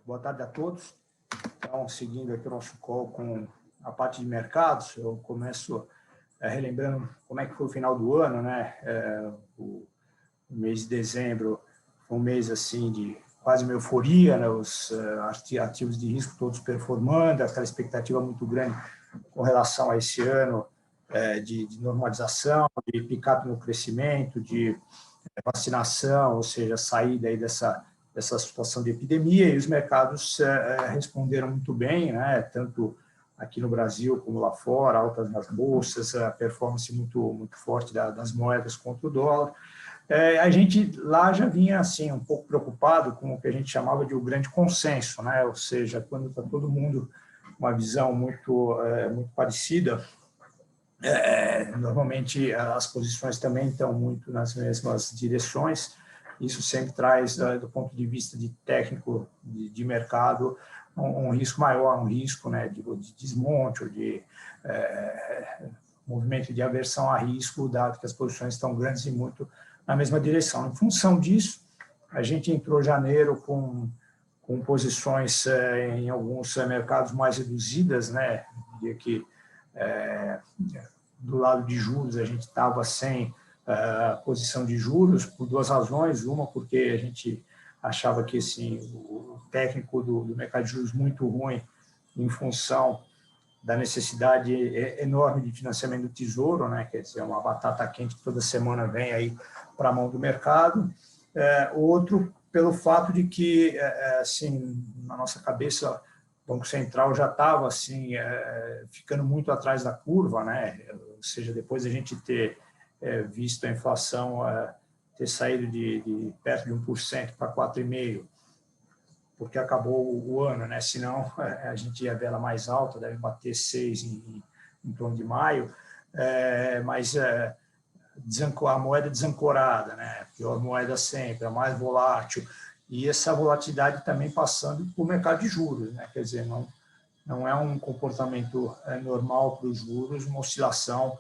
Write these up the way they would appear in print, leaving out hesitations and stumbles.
Boa tarde a todos. Então, seguindo aqui o nosso call com a parte de mercados, eu começo relembrando como é que foi o final do ano, né? O mês de dezembro foi um mês assim de quase uma euforia, né? Os ativos de risco todos performando, aquela expectativa muito grande com relação a esse ano de normalização, de pick-up no crescimento, de vacinação, ou seja, saída aí dessa situação de epidemia, e os mercados responderam muito bem, né? Tanto aqui no Brasil como lá fora, altas nas bolsas, a performance muito forte das moedas contra o dólar. A gente lá já vinha assim um pouco preocupado com o que a gente chamava de o grande consenso, né? Ou seja, quando está todo mundo com uma visão muito parecida, normalmente as posições também estão muito nas mesmas direções. Isso sempre traz, do ponto de vista de técnico de mercado, um risco maior, um risco, né, de desmonte ou de movimento de aversão a risco, dado que as posições estão grandes e muito na mesma direção. Em função disso, a gente entrou em janeiro com posições em alguns mercados mais reduzidas, né, diria que do lado de juros a gente estava sem posição de juros por duas razões. Uma, porque a gente achava que assim, o técnico do mercado de juros muito ruim em função da necessidade enorme de financiamento do Tesouro, né? Quer dizer, uma batata quente que toda semana vem aí para a mão do mercado. Outro, pelo fato de que, assim, na nossa cabeça, o Banco Central já estava assim, ficando muito atrás da curva, né? Ou seja, depois de a gente ter visto a inflação ter saído de perto de 1% para 4,5%, porque acabou o ano, né? Senão a gente ia ver ela mais alta, deve bater 6% em torno de maio, mas a moeda desancorada, né? Pior moeda sempre, a mais volátil, e essa volatilidade também passando por mercado de juros, né? Quer dizer, não é um comportamento normal para os juros, uma oscilação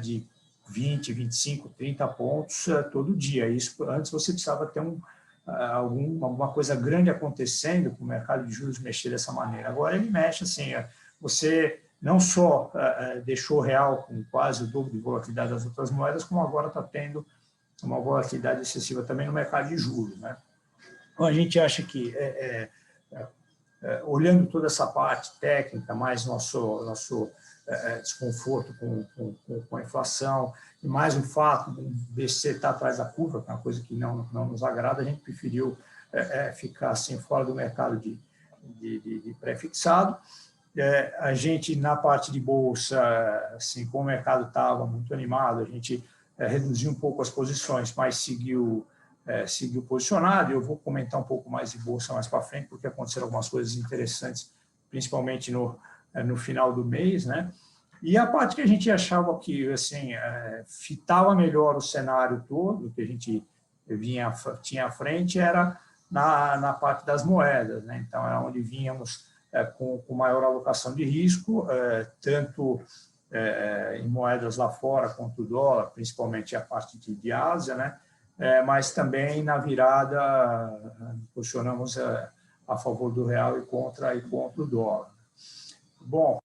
de 20, 25, 30 pontos todo dia. Isso antes você precisava ter alguma coisa grande acontecendo para o mercado de juros mexer dessa maneira. Agora ele mexe assim, você não só deixou o real com quase o dobro de volatilidade das outras moedas, como agora está tendo uma volatilidade excessiva também no mercado de juros, né? Então, a gente acha que, olhando toda essa parte técnica, mais nosso desconforto com a inflação, e mais o fato do BC estar atrás da curva, que é uma coisa que não nos agrada, a gente preferiu ficar assim, fora do mercado de pré-fixado. A gente, na parte de bolsa, assim, como o mercado estava muito animado, a gente reduziu um pouco as posições, mas seguiu posicionado. Eu vou comentar um pouco mais de bolsa mais para frente, porque aconteceram algumas coisas interessantes, principalmente no final do mês, né? E a parte que a gente achava que assim, fitava melhor o cenário todo, que a gente tinha à frente, era na parte das moedas, né? Então, era onde vínhamos com maior alocação de risco, tanto em moedas lá fora quanto o dólar, principalmente a parte de Ásia, né? Mas também na virada posicionamos a favor do real e contra o dólar. Bom,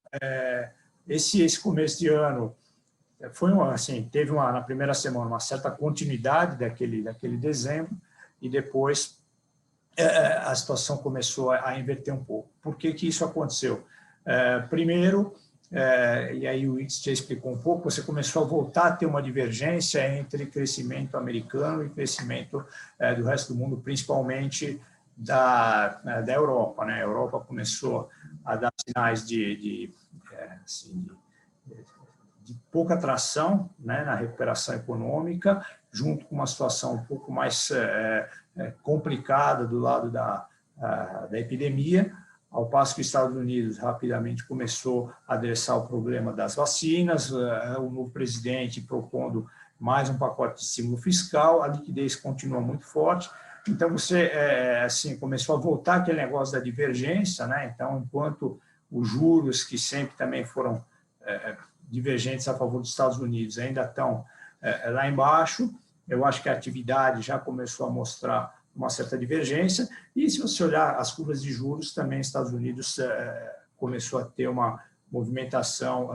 esse começo de ano foi assim, teve na primeira semana uma certa continuidade daquele dezembro, e depois a situação começou a inverter um pouco. Por que isso aconteceu? Primeiro, e aí o Ix já explicou um pouco, você começou a voltar a ter uma divergência entre crescimento americano e crescimento do resto do mundo, principalmente da Europa, né? A Europa começou a dar sinais de pouca tração, né, na recuperação econômica, junto com uma situação um pouco mais complicada do lado da epidemia, ao passo que os Estados Unidos rapidamente começou a adressar o problema das vacinas, o novo presidente propondo mais um pacote de estímulo fiscal, a liquidez continua muito forte. Então, você assim, começou a voltar aquele negócio da divergência, né? Então, enquanto os juros, que sempre também foram divergentes a favor dos Estados Unidos, ainda estão lá embaixo, eu acho que a atividade já começou a mostrar uma certa divergência. E se você olhar as curvas de juros, também Estados Unidos começou a ter uma movimentação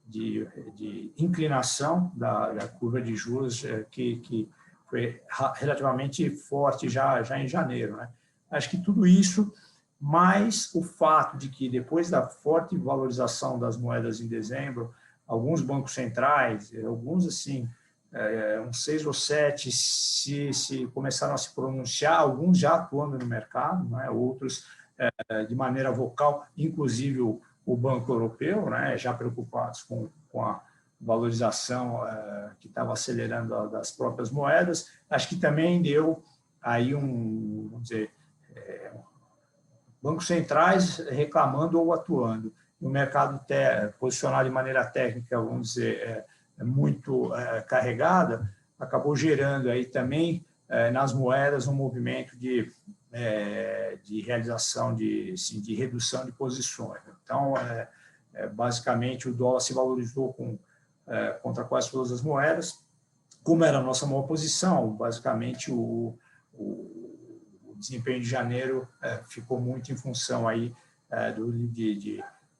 de inclinação da curva de juros que foi relativamente forte já em janeiro, né? Acho que tudo isso, mais o fato de que depois da forte valorização das moedas em dezembro, alguns bancos centrais, alguns assim, uns 6 ou 7, se começaram a se pronunciar, alguns já atuando no mercado, né? Outros de maneira vocal, inclusive o Banco Europeu, né? Já preocupados com a valorização que estava acelerando das próprias moedas. Acho que também deu aí vamos dizer, bancos centrais reclamando ou atuando. No mercado posicionado de maneira técnica, vamos dizer, muito carregada, acabou gerando aí também nas moedas um movimento de realização de redução de posições. Então, basicamente, o dólar se valorizou contra quase todas as moedas. Como era a nossa maior posição, basicamente o desempenho de janeiro ficou muito em função aí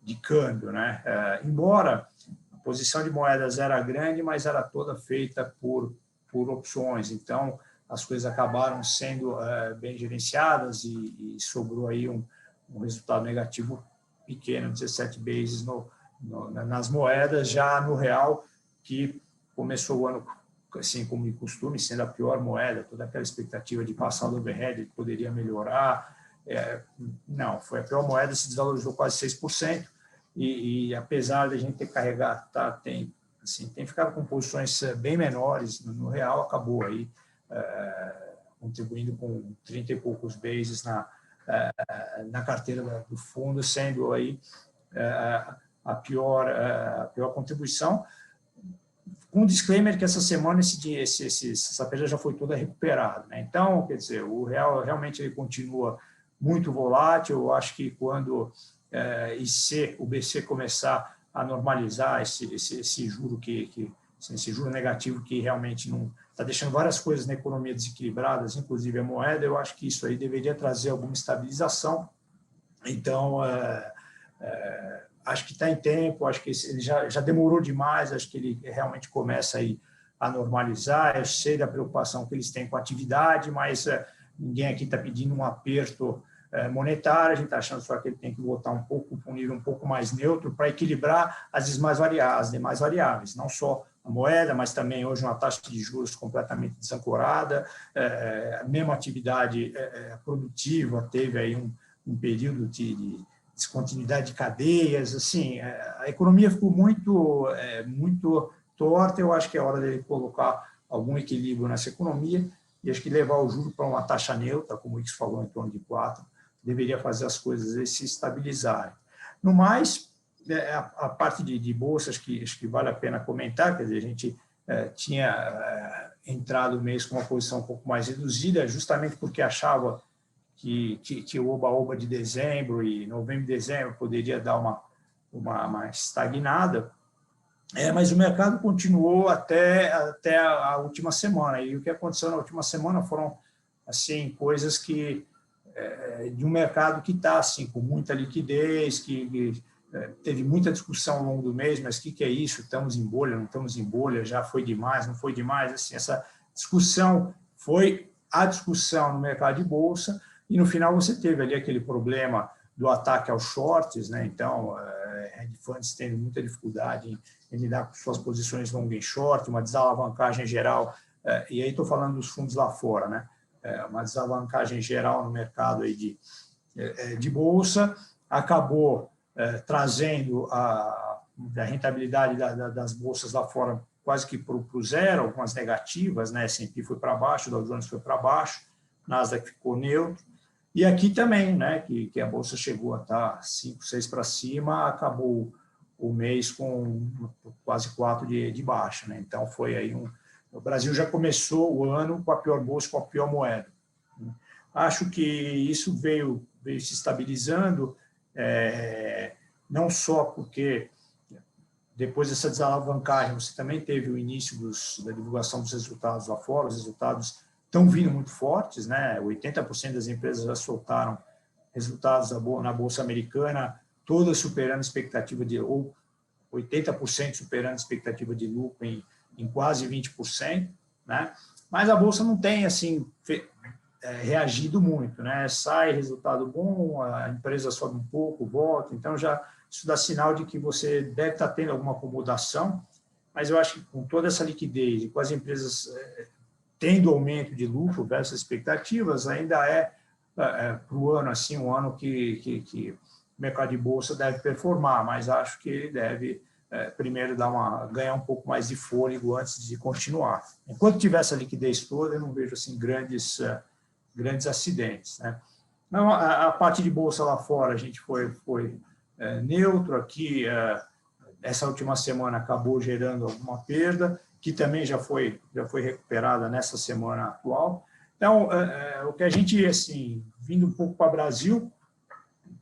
de câmbio, né? Embora a posição de moedas era grande, mas era toda feita por opções. Então, as coisas acabaram sendo bem gerenciadas e sobrou aí um resultado negativo pequeno, 17 bases nas moedas, já no real, que começou o ano, assim como de costume, sendo a pior moeda, toda aquela expectativa de passar do overhead, que poderia melhorar. Não, foi a pior moeda, se desvalorizou quase 6%, e apesar de a gente ter carregado, tem ficado com posições bem menores no real, acabou aí contribuindo com 30 e poucos bases na carteira do fundo, sendo aí a pior contribuição, com um disclaimer que essa semana essa perda já foi toda recuperada, né? Então, quer dizer, o real realmente ele continua muito volátil. Eu acho que quando o BC começar a normalizar esse juro esse juro negativo que realmente não está deixando várias coisas na economia desequilibradas, inclusive a moeda, eu acho que isso aí deveria trazer alguma estabilização. Então, acho que está em tempo, acho que ele já demorou demais, acho que ele realmente começa aí a normalizar. Eu sei da preocupação que eles têm com a atividade, mas ninguém aqui está pedindo um aperto monetário, a gente está achando só que ele tem que voltar um pouco, um nível um pouco mais neutro para equilibrar as demais variáveis, não só a moeda, mas também hoje uma taxa de juros completamente desancorada, a mesma atividade produtiva teve aí um período de descontinuidade de cadeias, assim, a economia ficou muito torta. Eu acho que é hora dele colocar algum equilíbrio nessa economia e acho que levar o juro para uma taxa neutra, como o Ix falou, em torno de 4, deveria fazer as coisas se estabilizarem. No mais, a parte de bolsas que acho que vale a pena comentar, quer dizer, a gente tinha entrado o mês com uma posição um pouco mais reduzida, justamente porque achava que o oba-oba de dezembro e novembro e dezembro poderia dar uma estagnada, mas o mercado continuou até a última semana. E o que aconteceu na última semana foram assim coisas de um mercado que está assim com muita liquidez, que teve muita discussão ao longo do mês, mas o que é isso? Estamos em bolha, não estamos em bolha? Já foi demais, não foi demais? Assim, essa discussão foi a discussão no mercado de bolsa. E, no final, você teve ali aquele problema do ataque aos shorts, né? Então, hedge funds tendo muita dificuldade em lidar com suas posições long em short, uma desalavancagem geral, e aí estou falando dos fundos lá fora, né? Uma desalavancagem geral no mercado aí de bolsa, acabou trazendo a rentabilidade das bolsas lá fora quase que para o zero, algumas negativas, né? S&P foi para baixo, Dow Jones foi para baixo, Nasdaq ficou neutro. E aqui também, né, que a bolsa chegou a estar 5, 6 para cima, acabou o mês com quase 4 de baixa, né? Então foi aí o Brasil já começou o ano com a pior bolsa, com a pior moeda. Acho que isso veio se estabilizando, não só porque depois dessa desalavancagem você também teve o início da divulgação dos resultados lá fora, os resultados estão vindo muito fortes, né? 80% das empresas já soltaram resultados na Bolsa Americana, todas superando expectativa ou 80% superando expectativa de lucro em quase 20%, né? Mas a Bolsa não tem, assim, reagido muito, né? Sai resultado bom, a empresa sobe um pouco, volta, então isso dá sinal de que você deve estar tendo alguma acomodação, mas eu acho que com toda essa liquidez e com as empresas tendo aumento de lucro versus expectativas, ainda para o ano, assim, um ano que o mercado de bolsa deve performar, mas acho que ele deve primeiro ganhar um pouco mais de fôlego antes de continuar. Enquanto tiver essa liquidez toda, eu não vejo assim, grandes acidentes, né? Então, a parte de bolsa lá fora, a gente foi neutro aqui, essa última semana acabou gerando alguma perda, que também já foi recuperada nessa semana atual. Então, o que a gente, assim, vindo um pouco para o Brasil,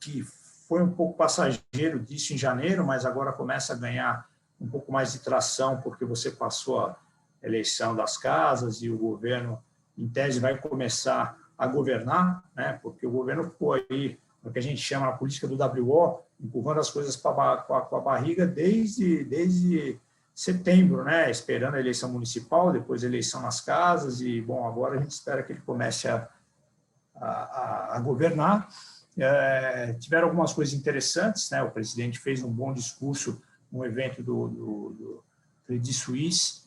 que foi um pouco passageiro disso em janeiro, mas agora começa a ganhar um pouco mais de tração, porque você passou a eleição das casas e o governo, em tese, vai começar a governar, né? Porque o governo ficou aí, o que a gente chama a política do WO, empurrando as coisas com a barriga desde setembro, né? Esperando a eleição municipal, depois a eleição nas casas, e, bom, agora a gente espera que ele comece a governar. Tiveram algumas coisas interessantes, né? O presidente fez um bom discurso no evento do Credit Suisse,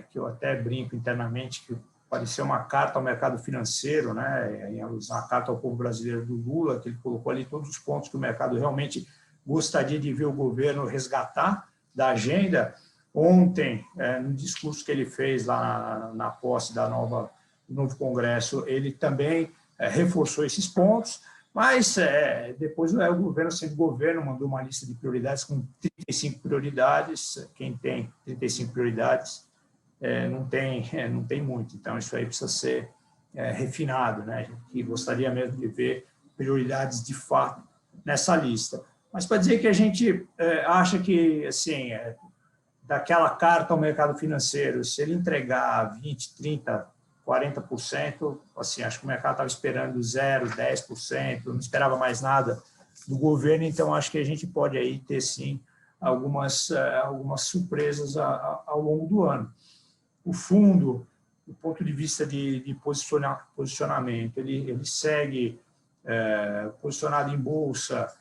que eu até brinco internamente que parecia uma carta ao mercado financeiro, né? Uma carta ao povo brasileiro do Lula, que ele colocou ali todos os pontos que o mercado realmente gostaria de ver o governo resgatar da agenda. Ontem, no discurso que ele fez lá na posse do novo Congresso, ele também reforçou esses pontos, mas depois o governo, sendo governo, mandou uma lista de prioridades com 35 prioridades. Quem tem 35 prioridades não tem muito, então isso aí precisa ser refinado, né? A gente gostaria mesmo de ver prioridades de fato nessa lista. Mas para dizer que a gente acha que, assim, daquela carta ao mercado financeiro, se ele entregar 20%, 30%, 40%, assim, acho que o mercado estava esperando 0%, 10%, não esperava mais nada do governo, então acho que a gente pode aí ter, sim, algumas surpresas ao longo do ano. O fundo, do ponto de vista de posicionamento, ele segue posicionado em bolsa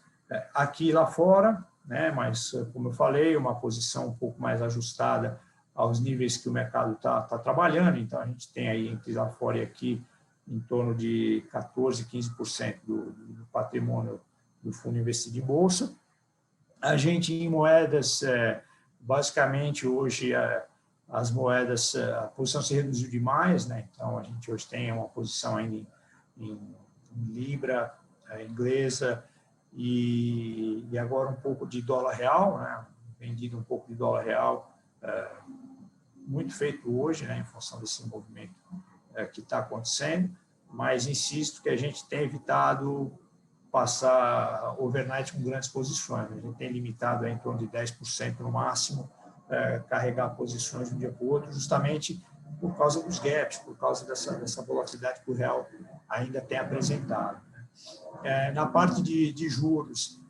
aqui e lá fora, né? Mas, como eu falei, uma posição um pouco mais ajustada aos níveis que o mercado está trabalhando. Então, a gente tem aí, entre lá fora e aqui, em torno de 14%, 15% do patrimônio do fundo investido em bolsa. A gente, em moedas, basicamente, hoje, as moedas, a posição se reduziu demais, né? Então, a gente hoje tem uma posição ainda em libra inglesa e agora um pouco de dólar real, né? Vendido um pouco de dólar real, muito feito hoje, né, em função desse movimento que está acontecendo, mas insisto que a gente tem evitado passar overnight com grandes posições. A gente tem limitado em torno de 10% no máximo, carregar posições de um dia para o outro, justamente por causa dos gaps, por causa dessa volatilidade que o real ainda tem apresentado. Na parte de juros,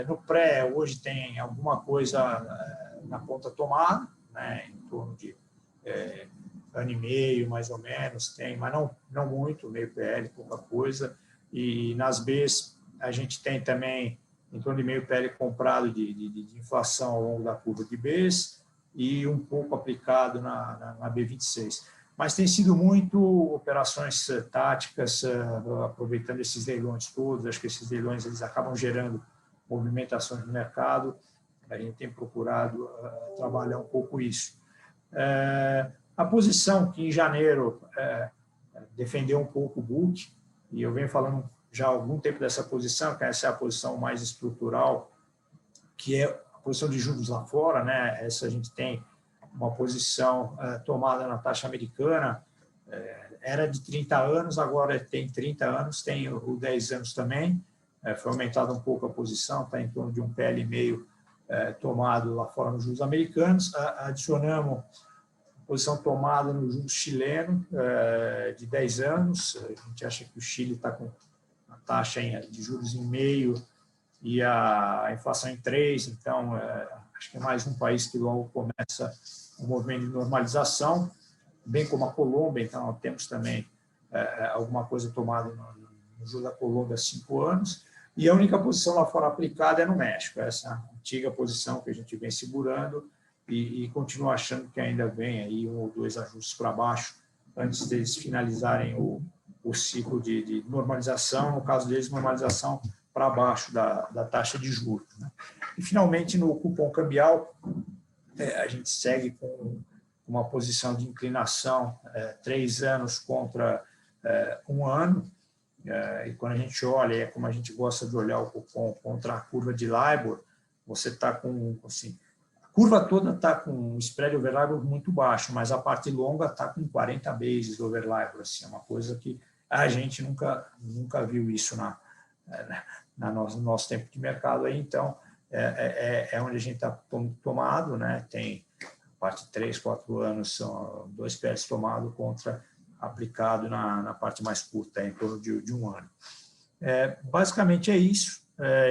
no pré, hoje tem alguma coisa na ponta tomada, né, em torno de ano e meio, mais ou menos, tem, mas não muito, meio PL, pouca coisa. E nas Bs, a gente tem também em torno de meio PL comprado de inflação ao longo da curva de Bs e um pouco aplicado na B26. Mas tem sido muito operações táticas, aproveitando esses leilões todos. Acho que esses leilões eles acabam gerando movimentações no mercado. A gente tem procurado trabalhar um pouco isso. A posição que em janeiro defendeu um pouco o book, e eu venho falando já há algum tempo dessa posição, que essa é a posição mais estrutural, que é a posição de juros lá fora, né? Essa a gente tem uma posição tomada na taxa americana, era de 30 anos, agora tem 30 anos, tem o 10 anos também, foi aumentada um pouco a posição, está em torno de um PL e meio tomado lá fora nos juros americanos. Adicionamos posição tomada no juro chileno de 10 anos. A gente acha que o Chile está com a taxa de juros em meio e a inflação em 3, então acho que é mais um país que logo começa um movimento de normalização, bem como a Colômbia. Então temos também alguma coisa tomada no juro da Colômbia há 5 anos, e a única posição lá fora aplicada é no México, essa antiga posição que a gente vem segurando e continua achando que ainda vem aí 1 ou 2 ajustes para baixo antes deles finalizarem o ciclo de normalização, no caso deles, normalização para baixo da taxa de juros, né? E, finalmente, no cupom cambial, a gente segue com uma posição de inclinação 3 anos contra 1 ano, e quando a gente olha, como a gente gosta de olhar o cupom contra a curva de LIBOR, você está com, assim, a curva toda está com um spread over LIBOR muito baixo, mas a parte longa está com 40 bases over LIBOR, assim, é uma coisa que a gente nunca viu isso no nosso tempo de mercado aí. Então é onde a gente está tomado, né? Tem a parte 3, 4 anos, são 2 pés tomado contra aplicado na parte mais curta, em torno de 1 ano. Basicamente é isso.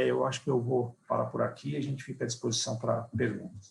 Eu acho que eu vou parar por aqui e a gente fica à disposição para perguntas.